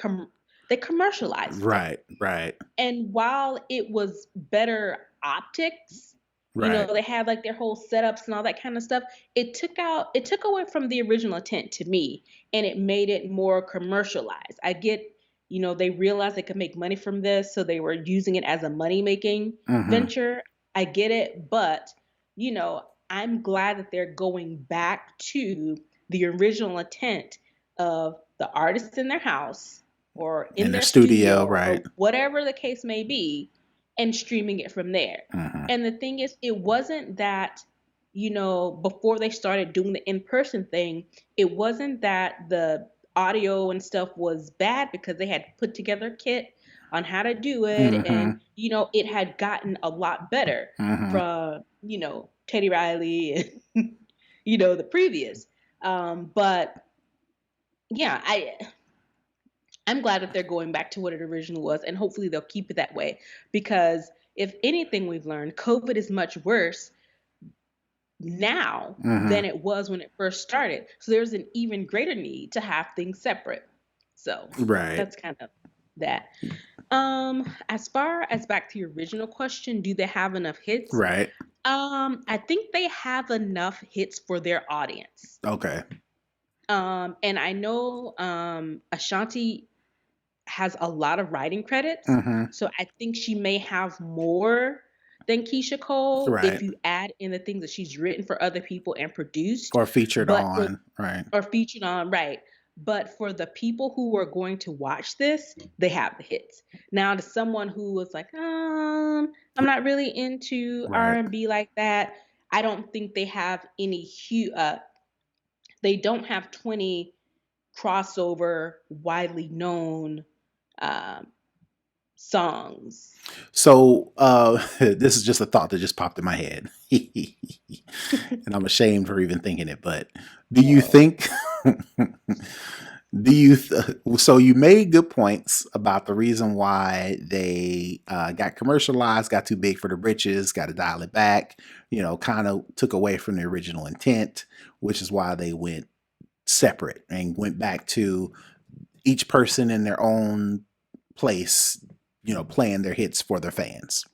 commercialized it. Right. And while it was better optics, Right. they had like their whole setups and all that kind of stuff. It took away from the original intent to me, and it made it more commercialized. I get, they realized they could make money from this, so they were using it as a money making venture. I get it, but I'm glad that they're going back to the original intent of the artists in their house or in In the their studio, studio right. or whatever the case may be, and streaming it from there. And the thing is, it wasn't that, before they started doing the in-person thing, it wasn't that the audio and stuff was bad because they had put together a kit on how to do it. And, it had gotten a lot better from, Teddy Riley and, the previous. But yeah, I'm glad that they're going back to what it originally was, and hopefully they'll keep it that way. Because if anything we've learned, COVID is much worse now than it was when it first started. So there's an even greater need to have things separate. So Right. that's kind of that. As far as back to your original question, do they have enough hits? Right. I think they have enough hits for their audience. Okay. And I know Ashanti has a lot of writing credits, so I think she may have more than Keisha Cole Right. if you add in the things that she's written for other people and produced Or featured on, right. or featured on, right. But for the people who are going to watch this, they have the hits. Now, to someone who was like, I'm not really into Right. R&B like that, I don't think they have any they don't have 20 crossover, widely known songs. So this is just a thought that just popped in my head. And I'm ashamed for even thinking it, but do you think so you made good points about the reason why they got commercialized, got too big for the britches, got to dial it back, kind of took away from the original intent, which is why they went separate and went back to each person in their own place, playing their hits for their fans.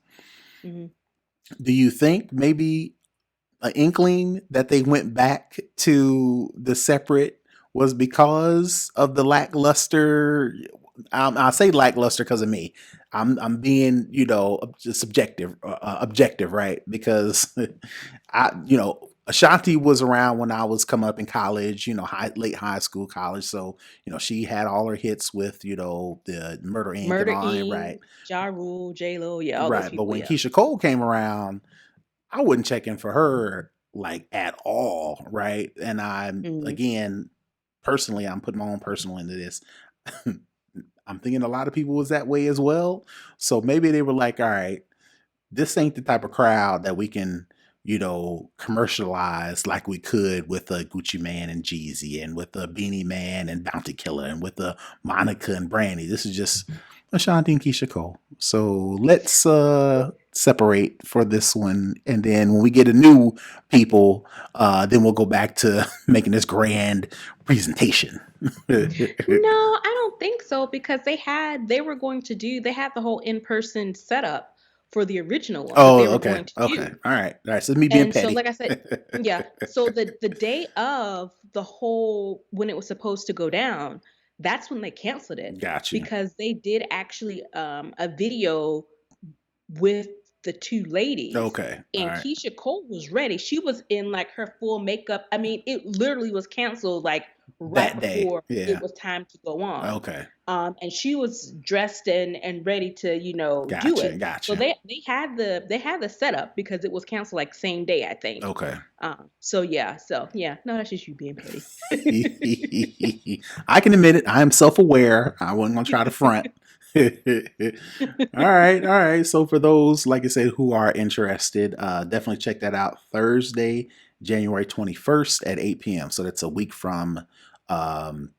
Do you think maybe an inkling that they went back to the separate was because of the lackluster I say lackluster because of me. I'm being, subjective, objective, right? Because Ashanti was around when I was coming up in college, late high school, college. So, she had all her hits with, the Murder Inc. and Murder all that, right? Inc., Ja Rule, J Lo, yeah, all those Right. But people, when yeah. Keisha Cole came around, I wouldn't check in for her like at all, right? And I'm Mm. again, personally, I'm putting my own personal into this. I'm thinking a lot of people was that way as well. So maybe they were like, all right, this ain't the type of crowd that we can, commercialize like we could with a Gucci Man and Jeezy and with a Beanie Man and Bounty Killer and with a Monica and Brandy. This is just Ashanti and Keisha Cole. So let's separate for this one. And then when we get a new people, then we'll go back to making this grand presentation. No, I don't think so because they had the whole in-person setup for the original one that they Oh, were okay. going to Okay. do. All right. All right. So me being And so, petty. like I said, yeah. So the day of the whole when it was supposed to go down, that's when they canceled it Got you. because they did actually a video with the two ladies. Okay. All And right. Keisha Cole was ready. She was in like her full makeup. I mean, it literally was canceled like right That day. before it Yeah. was time to go on. Okay. And she was dressed and ready to, do Gotcha. it. So Gotcha. they had the setup because it was canceled like same day, I think. Okay. So yeah, no, that's just you being petty. I can admit it. I am self-aware. I wasn't gonna try to front. All right, all right. So for those, like I said, who are interested, definitely check that out. Thursday, January 21st at 8 p.m. So that's a week from, um,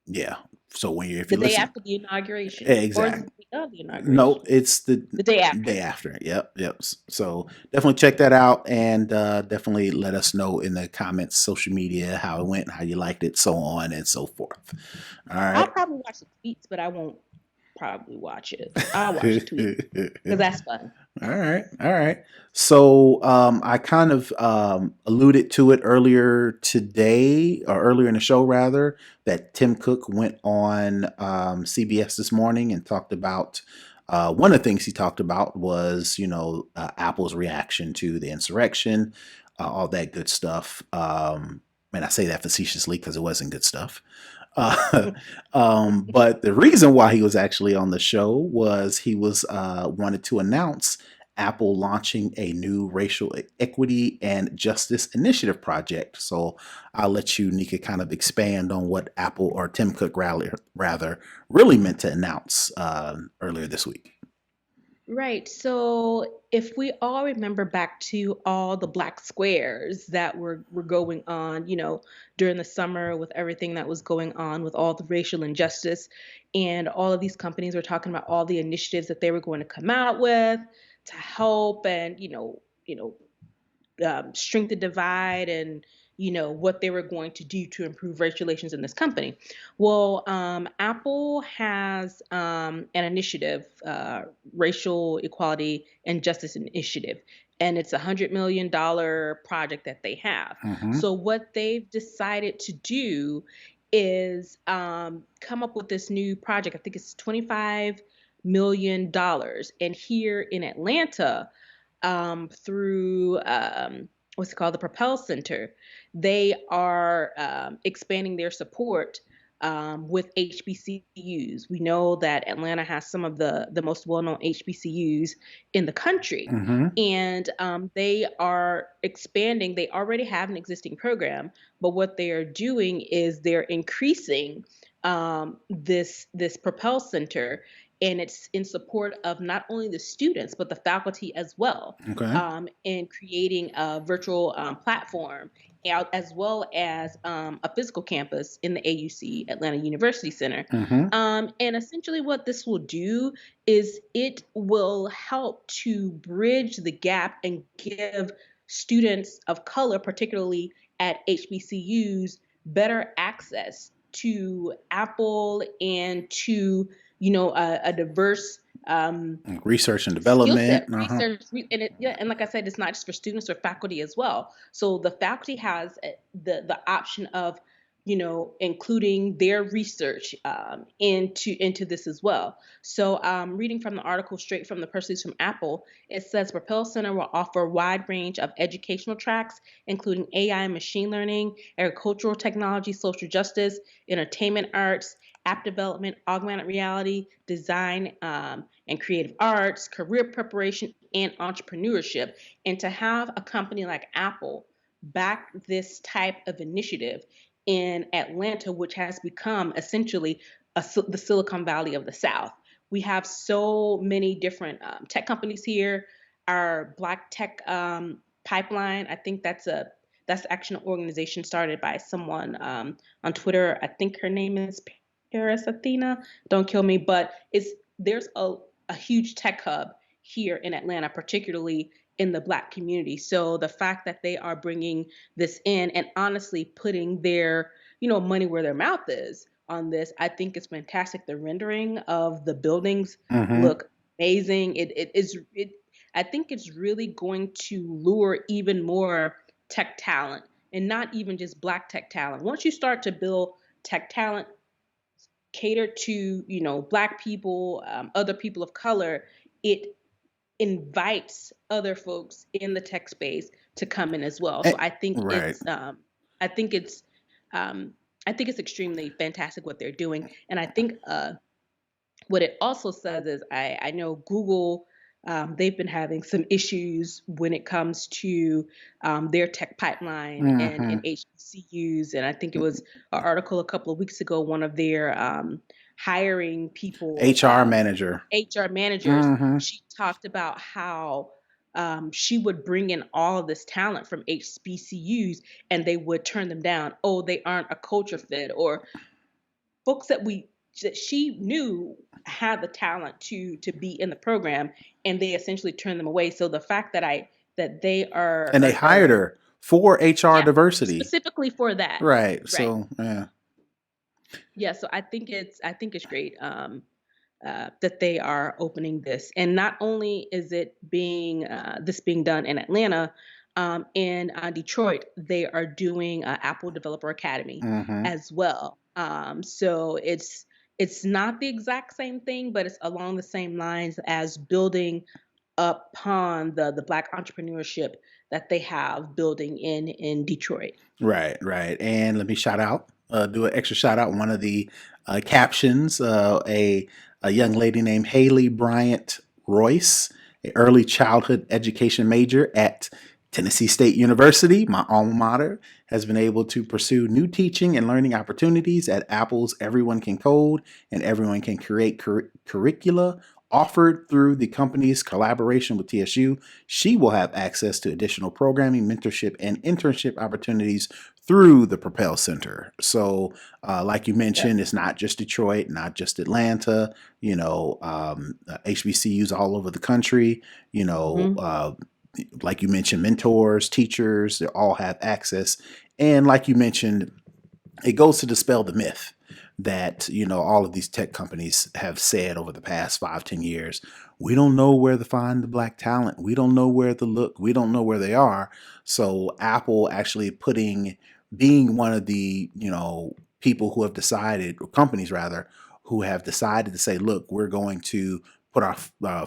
yeah. So if The you day listen, after the inauguration, or is it exactly. the day of the No, inauguration? it's the The day after. day after. Yep, yep. So definitely check that out and definitely let us know in the comments, social media, how it went, how you liked it, so on and so forth. All I'll right. probably watch the tweets, but I won't probably watch it. I'll watch the tweets because that's fun. All right, all right. So I kind of alluded to it earlier today, or earlier in the show, rather, that Tim Cook went on CBS this morning and talked about. One of the things he talked about was, Apple's reaction to the insurrection, all that good stuff. And I say that facetiously because it wasn't good stuff. Uh, but the reason why he was actually on the show was he was wanted to announce Apple launching a new racial equity and justice initiative project. So I'll let you, Nica, kind of expand on what Apple or Tim Cook rather really meant to announce earlier this week. Right. So if we all remember back to all the black squares that were going on, during the summer with everything that was going on with all the racial injustice, and all of these companies were talking about all the initiatives that they were going to come out with to help and shrink the divide and what they were going to do to improve race relations in this company. Well, Apple has an initiative, racial equality and justice initiative, and it's $100 million project that they have. Mm-hmm. So what they've decided to do is come up with this new project. I think it's $25 million, and here in Atlanta, through what's it called, the Propel Center, they are expanding their support with HBCUs. We know that Atlanta has some of the most well-known HBCUs in the country, Mm-hmm. and they are expanding. They already have an existing program, but what they are doing is they're increasing this Propel Center, and it's in support of not only the students but the faculty as well, Okay. in creating a virtual platform as well as a physical campus in the AUC, Atlanta University Center. Mm-hmm. And essentially what this will do is it will help to bridge the gap and give students of color, particularly at HBCUs, better access to Apple and to a diverse Research and skill set, development. Uh-huh. research, and like I said, it's not just for students or faculty as well. So the faculty has the option of including their research into this as well. So, reading from the article straight from the person who's from Apple, it says Propel Center will offer a wide range of educational tracks, including AI and machine learning, agricultural technology, social justice, entertainment arts, app development, augmented reality, design and creative arts, career preparation, and entrepreneurship. And to have a company like Apple back this type of initiative in Atlanta, which has become essentially the Silicon Valley of the South. We have so many different tech companies here. Our Black Tech Pipeline, I think that's actually an organization started by someone on Twitter. I think her name is Paris Athena. Don't kill me, but there's a huge tech hub here in Atlanta, particularly in the Black community. So the fact that they are bringing this in and honestly putting their money where their mouth is on this, I think it's fantastic. The rendering of the buildings look amazing. I think it's really going to lure even more tech talent, and not even just Black tech talent. Once you start to build tech talent, cater to Black people, other people of color, it invites other folks in the tech space to come in as well. So I think Right. I think it's I think it's extremely fantastic what they're doing. And I think what it also says is I know Google, they've been having some issues when it comes to their tech pipeline and HBCUs. And I think it was an article a couple of weeks ago, one of their hiring people, HR manager. HR managers, she talked about how she would bring in all of this talent from HBCUs and they would turn them down. Oh, they aren't a culture fit, or folks that she knew had the talent to be in the program, and they essentially turned them away. So the fact that they are and they hired her for HR diversity specifically for that, right? So yeah. So I think it's great that they are opening this, and not only is it being done in Atlanta. In Detroit, they are doing Apple Developer Academy as well. So it's not the exact same thing, but it's along the same lines as building upon the Black entrepreneurship that they have building in Detroit. Right. And let me do an extra shout out. One of the captions, a young lady named Haley Bryant Royce, an early childhood education major at Tennessee State University, my alma mater, has been able to pursue new teaching and learning opportunities at Apple's Everyone Can Code and Everyone Can Create curricula offered through the company's collaboration with TSU. She will have access to additional programming, mentorship, and internship opportunities through the Propel Center. So, like you mentioned, it's not just Detroit, not just Atlanta, HBCUs all over the country, like you mentioned, mentors, teachers, they all have access. And like you mentioned, it goes to dispel the myth that, all of these tech companies have said over the past 5-10 years. We don't know where to find the Black talent. We don't know where to look. We don't know where they are. So Apple actually being one of the, people who have decided, or companies rather, who have decided to say, look, we're going to put our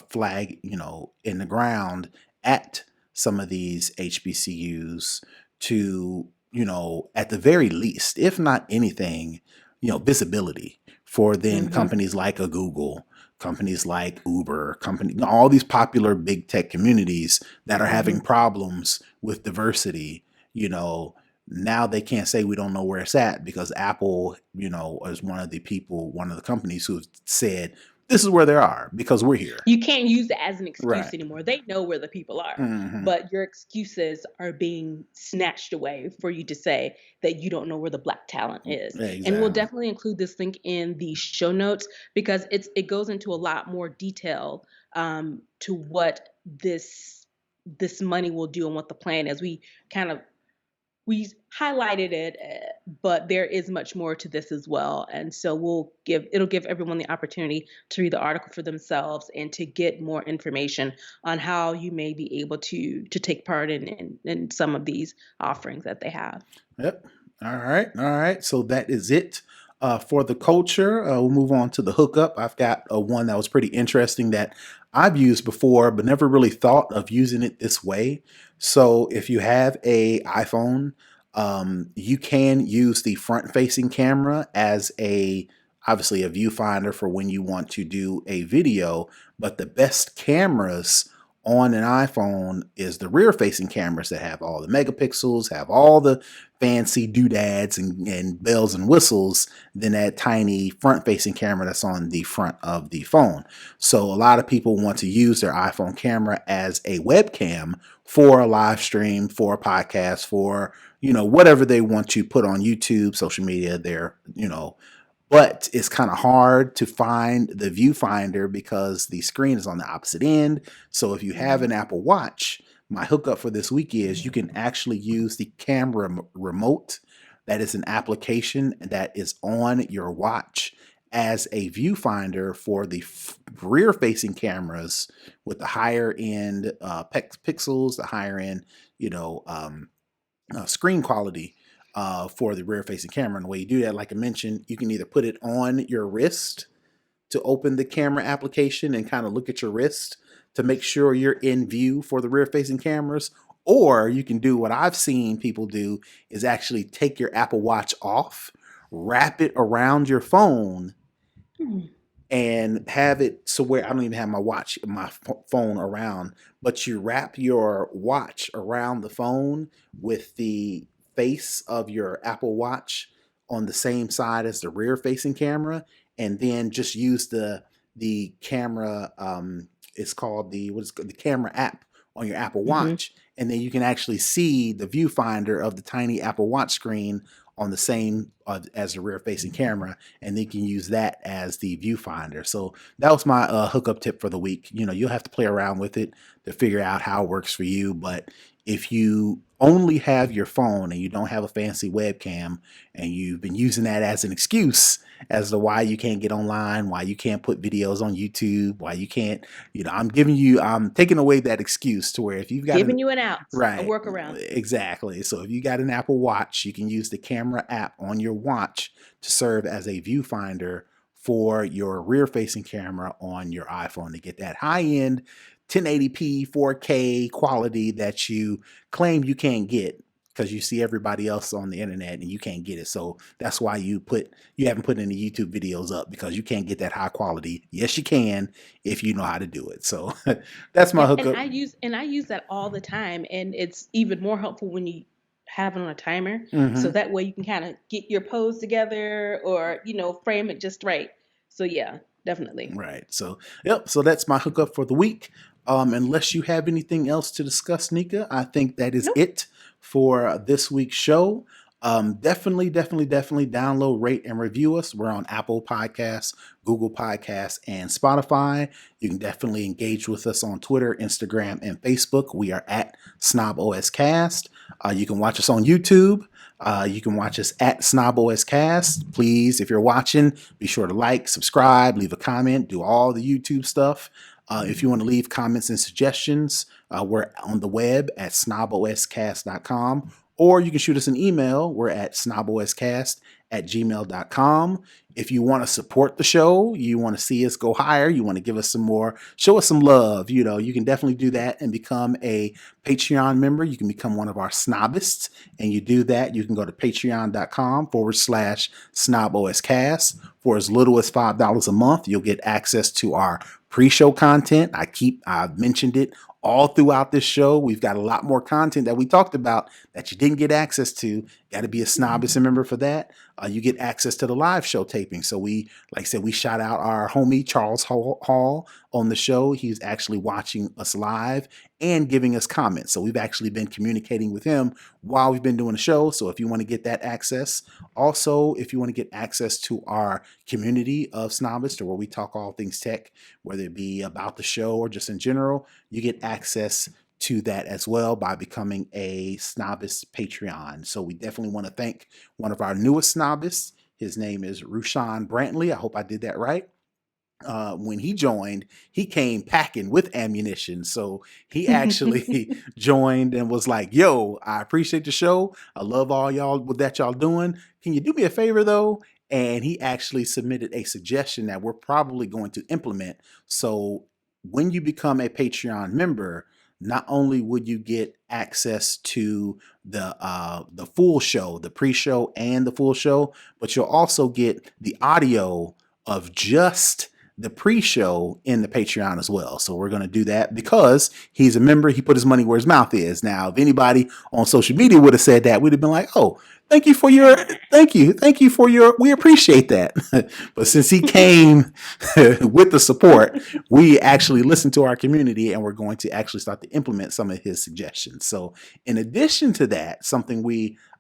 flag, in the ground at some of these HBCUs to, at the very least, if not anything, visibility for then companies like a Google, companies like Uber, all these popular big tech communities that are having problems with diversity, now they can't say we don't know where it's at, because Apple, is one of the companies who have said, this is where they are because we're here. You can't use it as an excuse anymore. They know where the people are, but your excuses are being snatched away for you to say that you don't know where the Black talent is. Exactly. And we'll definitely include this link in the show notes, because it goes into a lot more detail to what this money will do and what the plan is. We highlighted it, but there is much more to this as well. And so it'll give everyone the opportunity to read the article for themselves and to get more information on how you may be able to take part in some of these offerings that they have. Yep. All right. All right. So that is it for the culture. We'll move on to the hookup. I've got one that was pretty interesting that I've used before, but never really thought of using it this way. So if you have a iPhone, you can use the front facing camera as obviously a viewfinder for when you want to do a video, but the best cameras on an iPhone is the rear facing cameras that have all the megapixels, have all the fancy doodads and bells and whistles than that tiny front facing camera that's on the front of the phone. So a lot of people want to use their iPhone camera as a webcam for a live stream, for a podcast, for, whatever they want to put on YouTube, social media, but it's kind of hard to find the viewfinder because the screen is on the opposite end. So if you have an Apple Watch, my hookup for this week is you can actually use the camera remote. That is an application that is on your watch as a viewfinder for the rear facing cameras with the higher end pixels, the higher end, screen quality for the rear facing camera. And the way you do that, like I mentioned, you can either put it on your wrist to open the camera application and kind of look at your wrist to make sure you're in view for the rear facing cameras. Or you can do what I've seen people do is actually take your Apple Watch off, wrap it around your phone, and have it so where I don't even have my phone around, but you wrap your watch around the phone with the face of your Apple Watch on the same side as the rear facing camera, and then just use the camera. It's called the camera app on your Apple Watch, and then you can actually see the viewfinder of the tiny Apple Watch screen on the same as the rear facing camera, and they can use that as the viewfinder. So that was my hookup tip for the week. You'll have to play around with it to figure out how it works for you, but if you only have your phone and you don't have a fancy webcam and you've been using that as an excuse as to why you can't get online, why you can't put videos on YouTube, why you can't, I'm taking away that excuse to where if you've got Giving you an out, a right, workaround. exactly. So if you got an Apple Watch, you can use the camera app on your watch to serve as a viewfinder for your rear facing camera on your iPhone to get that high end 1080p 4K quality that you claim you can't get because you see everybody else on the internet and you can't get it. So that's why you haven't put any YouTube videos up, because you can't get that high quality. Yes, you can if you know how to do it. So that's my And hookup. I use that all the time, and it's even more helpful when you have it on a timer, so that way you can kind of get your pose together or frame it just right. So yeah, definitely. Right. So, yep. So that's my hookup for the week. Unless you have anything else to discuss, Nica, I think that is Nope. it for this week's show. Definitely download, rate, and review us. We're on Apple Podcasts, Google Podcasts, and Spotify. You can definitely engage with us on Twitter, Instagram, and Facebook. We are at snobOS Cast. You can watch us on YouTube. You can watch us at snobOS Cast. Please, if you're watching, be sure to like, subscribe, leave a comment, do all the YouTube stuff. If you want to leave comments and suggestions, we're on the web at snoboscast.com, or you can shoot us an email. We're at snoboscast@gmail.com. If you want to support the show, you want to see us go higher, you want to give us some more, show us some love, you can definitely do that and become a Patreon member. You can become one of our snobists, and you do that. You can go to patreon.com/snoboscast. For as little as $5 a month, you'll get access to our pre-show content. I've mentioned it all throughout this show. We've got a lot more content that we talked about that you didn't get access to. Got to be a snobist member for that. You get access to the live show taping. So like I said, we shout out our homie Charles Hall on the show. He's actually watching us live and giving us comments. So we've actually been communicating with him while we've been doing the show. So if you want to get that access, also if you want to get access to our community of snobists, or where we talk all things tech, whether it be about the show or just in general, you get access to that as well by becoming a snobist Patreon. So we definitely want to thank one of our newest snobists. His name is Rushan Brantley. I hope I did that right. when he joined, he came packing with ammunition. So he actually joined and was like, yo, I appreciate the show. I love all y'all with that y'all doing. Can you do me a favor though? And he actually submitted a suggestion that we're probably going to implement. So when you become a Patreon member, not only would you get access to the full show, the pre-show and the full show, but you'll also get the audio of just the pre-show in the Patreon as well. So we're going to do that because he's a member. He put his money where his mouth is. Now, if anybody on social media would have said that, we'd have been like, oh, thank you for your, we appreciate that. But since he came with the support, we actually listened to our community and we're going to actually start to implement some of his suggestions. So in addition to that,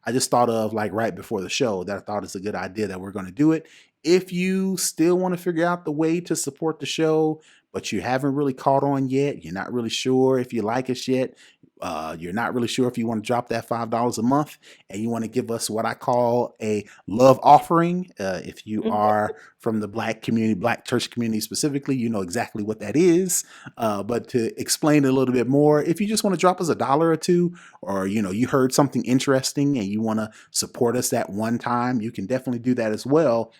I just thought of like right before the show that I thought is a good idea that we're going to do it. If you still want to figure out the way to support the show, but you haven't really caught on yet, you're not really sure if you like us yet, you're not really sure if you want to drop that $5 a month and you want to give us what I call a love offering. If you are from the Black community, Black church community specifically, you know exactly what that is. But to explain it a little bit more, if you just want to drop us $1 or $2, or you heard something interesting and you want to support us that one time, you can definitely do that as well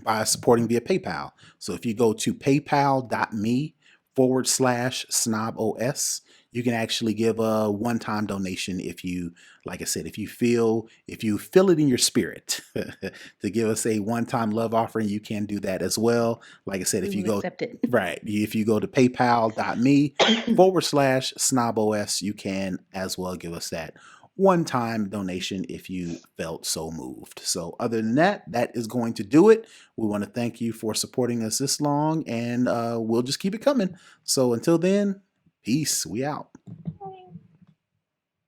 by supporting via PayPal. So if you go to paypal.me/snobOS, you can actually give a one-time donation if you, like I said, if you feel it in your spirit to give us a one-time love offering, you can do that as well. Like I said, if you go accept it. Right, if you go to paypal.me/snobOS, you can as well give us that one-time donation if you felt so moved. So other than that, that is going to do it. We want to thank you for supporting us this long, and we'll just keep it coming. So until then, peace. We out.